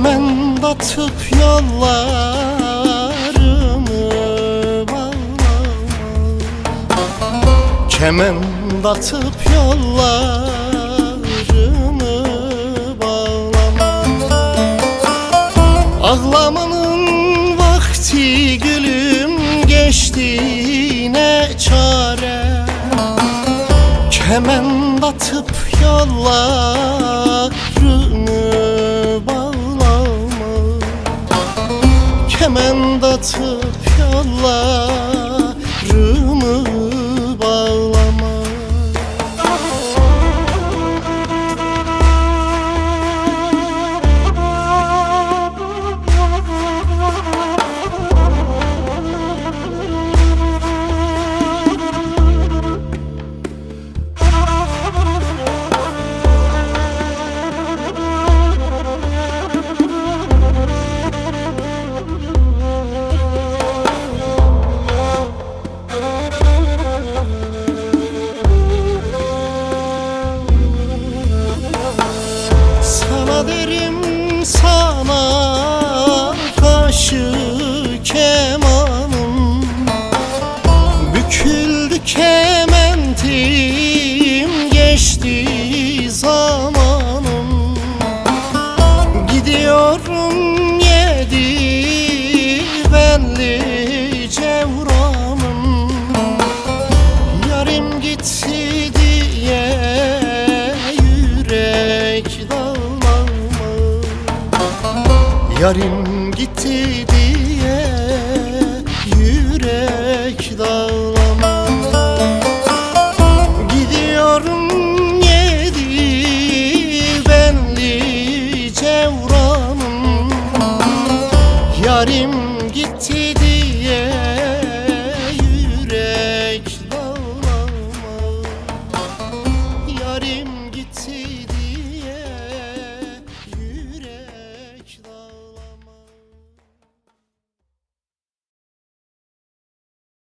Kement atıp yollarımı bağlama, kement atıp yollarımı bağlama. Ağlamanın vakti gülüm geçti, ne çare. Kement atıp yollarımı bağlama, kement atıp yollarımı bağlama. Derim sana kaşı kemanım, büküldü kementim, geçti zamanım. Gidiyorum yedi belli cevranım, yarim gitti diye yürek dağlar. Yarim gitti diye yürek dağlama. Gidiyorum yedi benli cevranım, yarim